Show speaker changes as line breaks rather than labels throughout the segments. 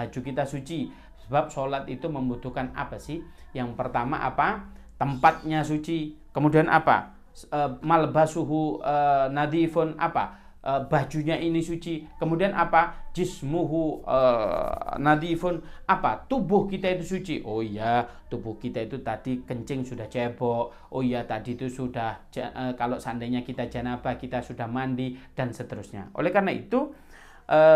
baju kita suci. Sebab sholat itu membutuhkan apa sih? Yang pertama apa? Tempatnya suci. Kemudian apa? Malbasuhu nadifun, apa? Bajunya ini suci. Kemudian apa? Jismuhu nadifun, apa? Tubuh kita itu suci. Oh iya, tubuh kita itu tadi kencing sudah cebok. Oh iya, tadi itu sudah kalau seandainya kita janabah, kita sudah mandi, dan seterusnya. Oleh karena itu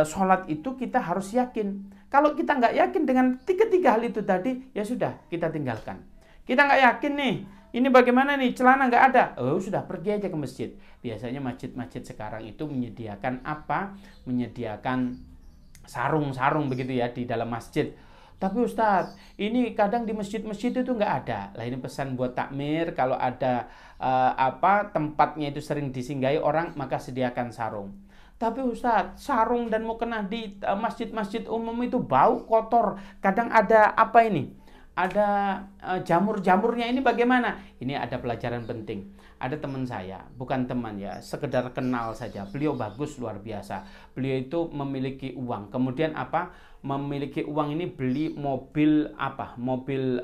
sholat itu kita harus yakin. Kalau kita nggak yakin dengan tiga hal itu tadi, ya sudah, kita tinggalkan. Kita nggak yakin nih, ini bagaimana nih, celana nggak ada, oh sudah, pergi aja ke masjid. Biasanya masjid-masjid sekarang itu menyediakan apa? Menyediakan sarung-sarung begitu ya di dalam masjid. Tapi Ustadz, ini kadang di masjid-masjid itu nggak ada. Lah ini pesan buat takmir, kalau ada tempatnya itu sering disinggahi orang, maka sediakan sarung. Tapi Ustadz, sarung dan mukena di masjid-masjid umum itu bau, kotor. Kadang ada apa ini? Ada jamur-jamurnya, ini bagaimana? Ini ada pelajaran penting. Ada teman saya, bukan teman ya, sekedar kenal saja. Beliau bagus, luar biasa. Beliau itu memiliki uang. Kemudian apa? Memiliki uang ini beli mobil apa? Mobil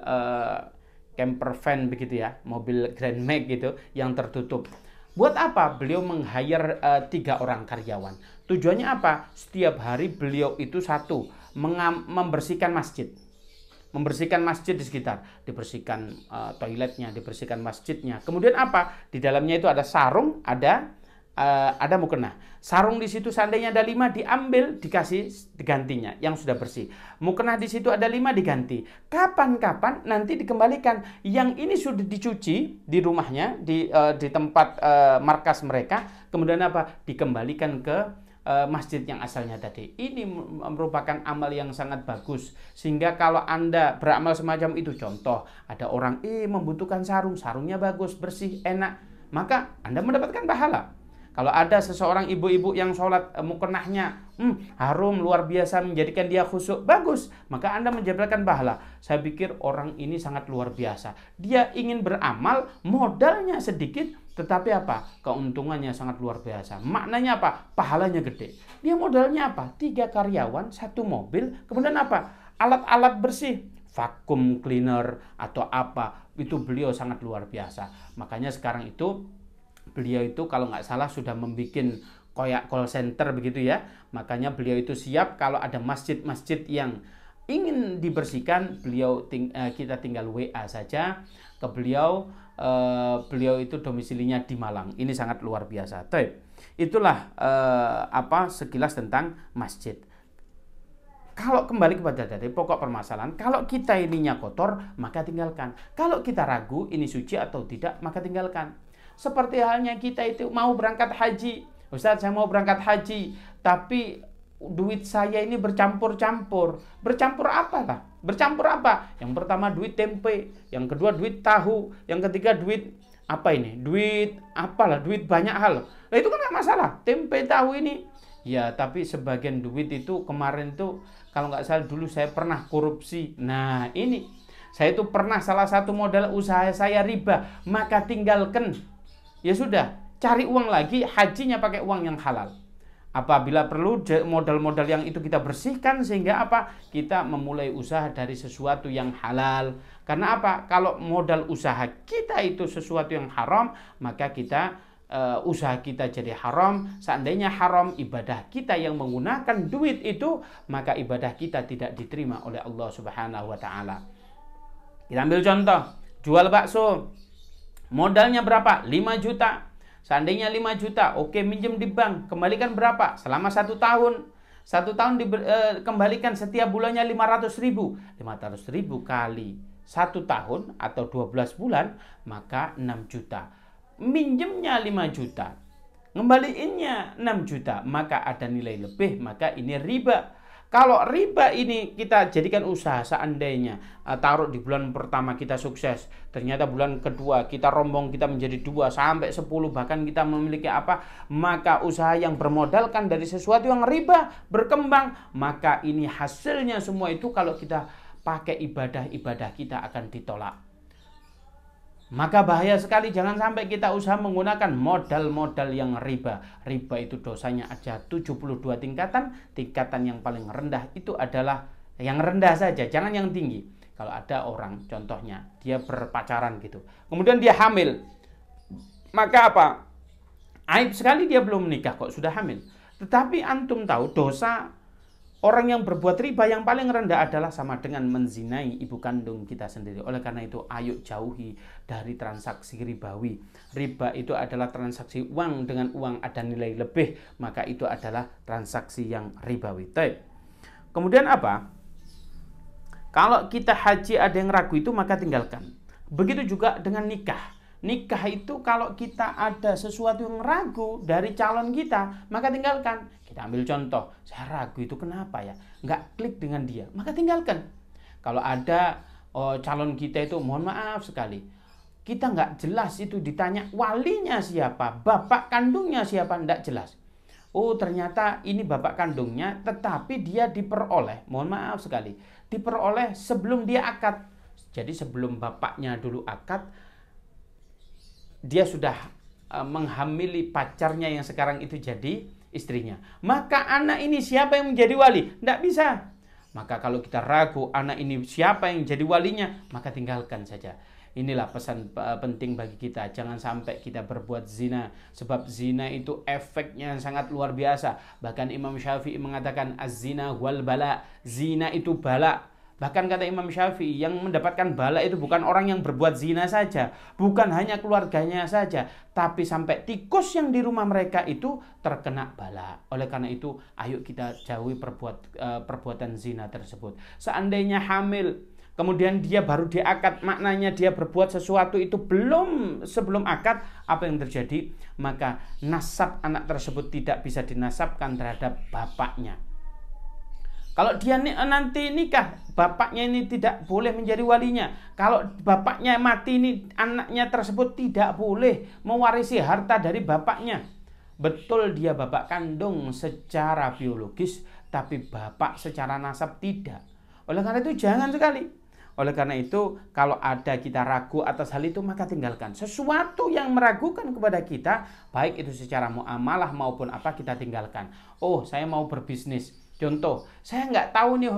camper van begitu ya, mobil Grand Max gitu yang tertutup. Buat apa? Beliau meng-hire 3 orang karyawan. Tujuannya apa? Setiap hari beliau itu membersihkan masjid. Membersihkan masjid di sekitar. Dibersihkan toiletnya, dibersihkan masjidnya. Kemudian apa? Di dalamnya itu ada sarung, ada mukena. Sarung di situ seandainya ada 5, diambil, dikasih digantinya yang sudah bersih. Mukena di situ ada 5, diganti. Kapan-kapan nanti dikembalikan. Yang ini sudah dicuci di rumahnya, di tempat markas mereka. Kemudian apa? Dikembalikan ke masjid yang asalnya tadi. Ini merupakan amal yang sangat bagus. Sehingga kalau Anda beramal semacam itu, contoh ada orang membutuhkan sarung, sarungnya bagus, bersih, enak, maka Anda mendapatkan pahala. Kalau ada seseorang ibu-ibu yang sholat mukenahnya harum, luar biasa, menjadikan dia khusyuk, bagus, maka Anda mendapatkan pahala. Saya pikir orang ini sangat luar biasa. Dia ingin beramal, modalnya sedikit, tetapi apa? Keuntungannya sangat luar biasa. Maknanya apa? Pahalanya gede. Dia modalnya apa? 3 karyawan, 1 mobil, kemudian apa? Alat-alat bersih, vacuum cleaner atau apa, itu beliau sangat luar biasa. Makanya sekarang itu beliau itu kalau nggak salah sudah membuat kayak call center begitu ya. Makanya beliau itu siap kalau ada masjid-masjid yang ingin dibersihkan, kita tinggal WA saja ke beliau. Beliau itu domisilinya di Malang. Ini sangat luar biasa. Itulah sekilas tentang masjid. Kalau kembali kepada dari pokok permasalahan, kalau kita ininya kotor, maka tinggalkan. Kalau kita ragu ini suci atau tidak, maka tinggalkan. Seperti halnya kita itu mau berangkat haji. Ustaz, saya mau berangkat haji, tapi duit saya ini bercampur-campur. Bercampur apa lah? Bercampur apa? Yang pertama duit tempe, yang kedua duit tahu, yang ketiga duit apa ini? Duit apalah, duit banyak hal. Nah, itu kan nggak masalah. Tempe, tahu ini. Ya, tapi sebagian duit itu kemarin tuh, kalau nggak salah dulu saya pernah korupsi. Nah, ini. Saya itu pernah salah satu modal usaha saya riba, maka tinggalkan. Ya sudah, cari uang lagi, hajinya pakai uang yang halal. Apabila perlu modal-modal yang itu kita bersihkan sehingga apa? Kita memulai usaha dari sesuatu yang halal. Karena apa? Kalau modal usaha kita itu sesuatu yang haram, maka usaha kita jadi haram. Seandainya haram ibadah kita yang menggunakan duit itu, maka ibadah kita tidak diterima oleh Allah Subhanahu wa taala. Kita ambil contoh, jual bakso. Modalnya berapa? 5 juta. Seandainya 5 juta, oke, minjem di bank, kembalikan berapa? Selama 1 tahun. 1 tahun dikembalikan setiap bulannya 500.000. 500.000 kali 1 tahun atau 12 bulan, maka 6 juta. Minjemnya 5 juta, ngembaliinnya 6 juta, maka ada nilai lebih, maka ini riba. Kalau riba ini kita jadikan usaha, seandainya taruh di bulan pertama kita sukses, ternyata bulan kedua kita rombong, kita menjadi 2 sampai 10, bahkan kita memiliki maka usaha yang bermodalkan dari sesuatu yang riba berkembang, maka ini hasilnya semua itu kalau kita pakai ibadah kita akan ditolak. Maka bahaya sekali, jangan sampai kita usaha menggunakan modal-modal yang riba. Riba itu dosanya ada 72 tingkatan. Tingkatan yang paling rendah itu adalah yang rendah saja, jangan yang tinggi. Kalau ada orang, contohnya dia berpacaran gitu, kemudian dia hamil, maka apa? Aib sekali dia belum menikah kok sudah hamil. Tetapi antum tahu dosa orang yang berbuat riba yang paling rendah adalah sama dengan menzinai ibu kandung kita sendiri. Oleh karena itu, ayo jauhi dari transaksi ribawi. Riba itu adalah transaksi uang dengan uang ada nilai lebih, maka itu adalah transaksi yang ribawi. Kemudian apa? Kalau kita haji ada yang ragu itu, maka tinggalkan. Begitu juga dengan nikah. Nikah itu kalau kita ada sesuatu yang ragu dari calon kita, maka tinggalkan. Kita ambil contoh, saya ragu itu kenapa ya? Nggak klik dengan dia, maka tinggalkan. Kalau ada calon kita itu, mohon maaf sekali, kita nggak jelas itu ditanya walinya siapa, bapak kandungnya siapa, nggak jelas. Oh ternyata ini bapak kandungnya, tetapi dia diperoleh, mohon maaf sekali, diperoleh sebelum dia akad. Jadi sebelum bapaknya dulu akad, dia sudah menghamili pacarnya yang sekarang itu jadi istrinya. Maka anak ini siapa yang menjadi wali? Tidak bisa. Maka kalau kita ragu anak ini siapa yang jadi walinya, maka tinggalkan saja. Inilah pesan penting bagi kita. Jangan sampai kita berbuat zina. Sebab zina itu efeknya sangat luar biasa. Bahkan Imam Syafi'i mengatakan az-zina wal bala. Zina itu bala. Bahkan kata Imam Syafi'i, yang mendapatkan bala itu bukan orang yang berbuat zina saja, bukan hanya keluarganya saja, tapi sampai tikus yang di rumah mereka itu terkena bala. Oleh karena itu, ayo kita jauhi perbuatan zina tersebut. Seandainya hamil, kemudian dia baru diakad, maknanya dia berbuat sesuatu itu sebelum akad, apa yang terjadi? Maka nasab anak tersebut tidak bisa dinasabkan terhadap bapaknya. Kalau dia nanti nikah, bapaknya ini tidak boleh menjadi walinya. Kalau bapaknya mati, ini anaknya tersebut tidak boleh mewarisi harta dari bapaknya. Betul dia bapak kandung secara biologis, tapi bapak secara nasab tidak. Oleh karena itu jangan sekali. Oleh karena itu kalau ada kita ragu atas hal itu, maka tinggalkan. Sesuatu yang meragukan kepada kita, baik itu secara muamalah maupun apa, kita tinggalkan. Oh saya mau berbisnis. Contoh, saya nggak tahu nih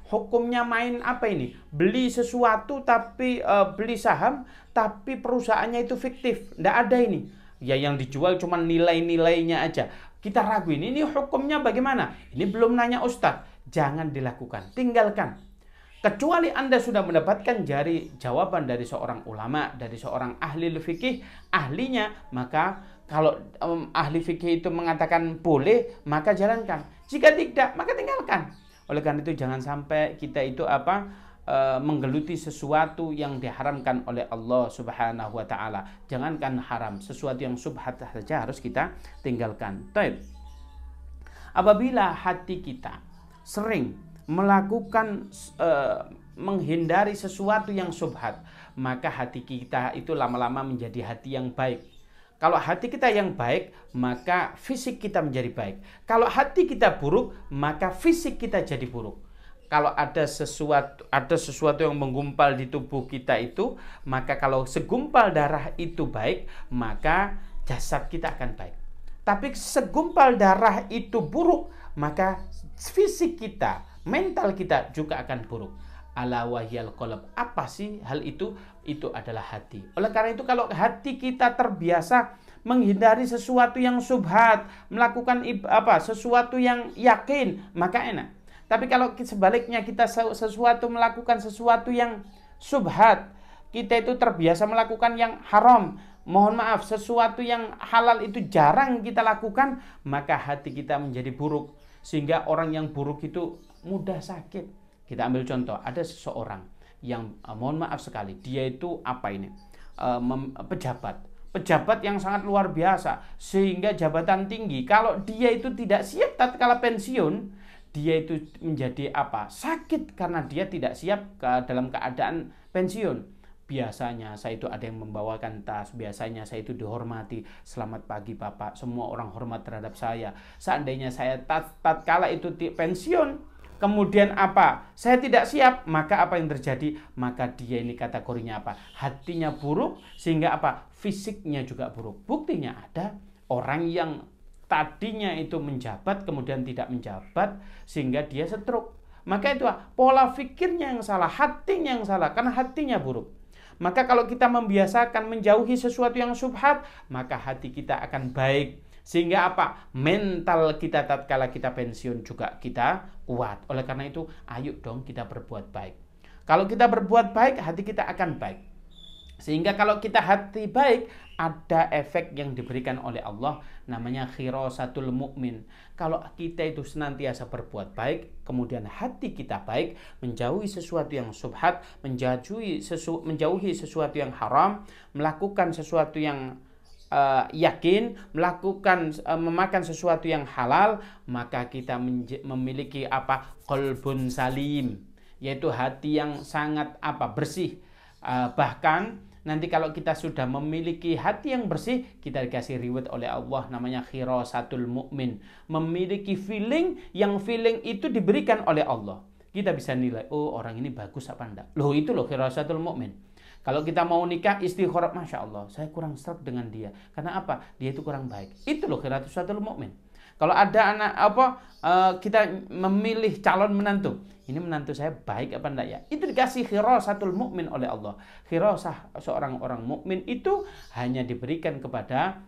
hukumnya main apa ini? Beli sesuatu tapi beli saham, tapi perusahaannya itu fiktif, nggak ada ini. Ya yang dijual cuma nilai-nilainya aja. Kita ragu ini hukumnya bagaimana? Ini belum nanya ustadz, jangan dilakukan, tinggalkan. Kecuali Anda sudah mendapatkan jawaban dari seorang ulama, dari seorang ahli fikih, ahlinya, maka kalau ahli fikih itu mengatakan boleh, maka jalankan. Jika tidak, maka tinggalkan. Oleh karena itu jangan sampai kita itu menggeluti sesuatu yang diharamkan oleh Allah Subhanahu wa taala. Jangankan haram, sesuatu yang subhat saja harus kita tinggalkan. Baik. Apabila hati kita sering melakukan menghindari sesuatu yang subhat, maka hati kita itu lama-lama menjadi hati yang baik. Kalau hati kita yang baik, maka fisik kita menjadi baik. Kalau hati kita buruk, maka fisik kita jadi buruk. Kalau ada sesuatu yang menggumpal di tubuh kita itu, maka kalau segumpal darah itu baik, maka jasad kita akan baik. Tapi segumpal darah itu buruk, maka fisik kita, mental kita juga akan buruk. Ala wahyal qalb. Apa sih hal itu? Itu adalah hati. Oleh karena itu kalau hati kita terbiasa menghindari sesuatu yang subhat, melakukan sesuatu yang yakin, maka enak. Tapi kalau sebaliknya kita melakukan sesuatu yang subhat, kita itu terbiasa melakukan yang haram, mohon maaf, sesuatu yang halal itu jarang kita lakukan, maka hati kita menjadi buruk. Sehingga orang yang buruk itu mudah sakit. Kita ambil contoh, ada seseorang yang mohon maaf sekali, dia itu pejabat yang sangat luar biasa, sehingga jabatan tinggi. Kalau dia itu tidak siap tatkala pensiun, dia itu menjadi sakit karena dia tidak siap dalam keadaan pensiun. Biasanya saya itu ada yang membawakan tas, biasanya saya itu dihormati, selamat pagi Bapak, semua orang hormat terhadap saya. Seandainya saya tatkala itu pensiun, kemudian saya tidak siap, maka apa yang terjadi? Maka dia ini kategorinya hatinya buruk, sehingga fisiknya juga buruk. Buktinya ada orang yang tadinya itu menjabat, kemudian tidak menjabat, sehingga dia stroke. Maka itu pola pikirnya yang salah, hatinya yang salah, karena hatinya buruk. Maka kalau kita membiasakan menjauhi sesuatu yang syubhat, maka hati kita akan baik. Sehingga apa? Mental kita tatkala kita pensiun juga kita kuat. Oleh karena itu, ayo dong kita berbuat baik. Kalau kita berbuat baik, hati kita akan baik. Sehingga kalau kita hati baik, ada efek yang diberikan oleh Allah, namanya khirasatul mu'min. Kalau kita itu senantiasa berbuat baik, kemudian hati kita baik, menjauhi sesuatu yang subhat, menjauhi sesuatu yang haram, melakukan sesuatu yang yakin, memakan sesuatu yang halal, maka kita memiliki apa? Qalbun salim, yaitu hati yang sangat bersih. Bahkan nanti kalau kita sudah memiliki hati yang bersih, kita dikasih reward oleh Allah, namanya khirasatul mu'min. Memiliki feeling, yang feeling itu diberikan oleh Allah. Kita bisa nilai, oh orang ini bagus apa enggak. Loh itu loh khirasatul mu'min. Kalau kita mau nikah, istikharah, Masya Allah, saya kurang serak dengan dia. Karena apa? Dia itu kurang baik. Itu loh khirasatul mu'min. Kalau ada anak kita memilih calon menantu, ini menantu saya baik apa enggak ya? Itu dikasih khirasatul mu'min oleh Allah. Khirasah seorang orang mukmin itu hanya diberikan kepada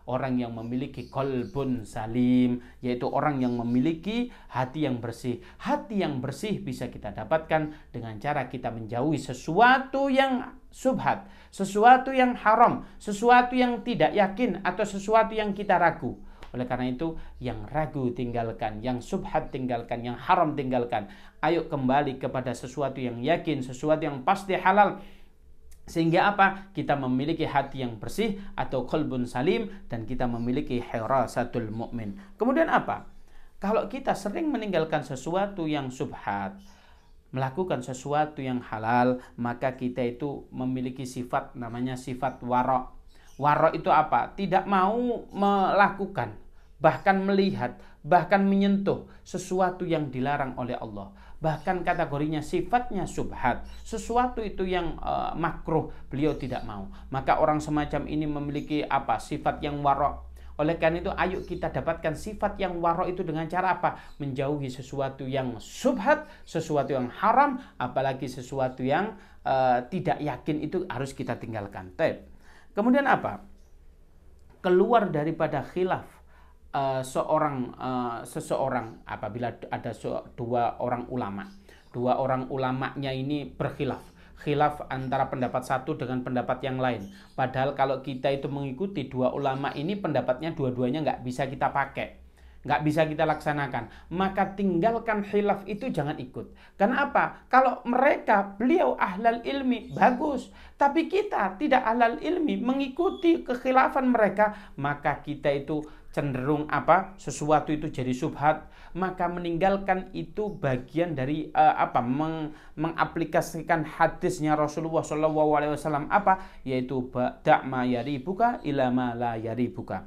orang yang memiliki qalbun salim, yaitu orang yang memiliki hati yang bersih. Hati yang bersih bisa kita dapatkan dengan cara kita menjauhi sesuatu yang subhat, sesuatu yang haram, sesuatu yang tidak yakin, atau sesuatu yang kita ragu. Oleh karena itu, yang ragu tinggalkan, yang subhat tinggalkan, yang haram tinggalkan. Ayo kembali kepada sesuatu yang yakin, sesuatu yang pasti halal. Sehingga kita memiliki hati yang bersih atau qalbun salim, dan kita memiliki khirasatul mu'min. Kemudian kalau kita sering meninggalkan sesuatu yang subhat, melakukan sesuatu yang halal, maka kita itu memiliki sifat, namanya sifat wara'. Wara' itu tidak mau melakukan, bahkan melihat, bahkan menyentuh sesuatu yang dilarang oleh Allah. Bahkan kategorinya sifatnya subhat, sesuatu itu yang makruh, beliau tidak mau. Maka orang semacam ini memiliki sifat yang wara'. Oleh karena itu, ayo kita dapatkan sifat yang wara' itu dengan cara menjauhi sesuatu yang subhat, sesuatu yang haram, apalagi sesuatu yang tidak yakin, itu harus kita tinggalkan. Kemudian keluar daripada khilaf seseorang apabila ada dua orang ulamanya ini berkhilaf, antara pendapat satu dengan pendapat yang lain. Padahal kalau kita itu mengikuti dua ulama ini, pendapatnya dua-duanya nggak bisa kita pakai, nggak bisa kita laksanakan. Maka tinggalkan khilaf itu, jangan ikut. Karena kalau beliau ahlal ilmi, bagus. Tapi kita tidak ahlal ilmi, mengikuti kekhilafan mereka, maka kita itu cenderung sesuatu itu jadi subhat. Maka meninggalkan itu bagian dari mengaplikasikan hadisnya Rasulullah SAW, yaitu da' ma yaribuka ila ma la yaribuka.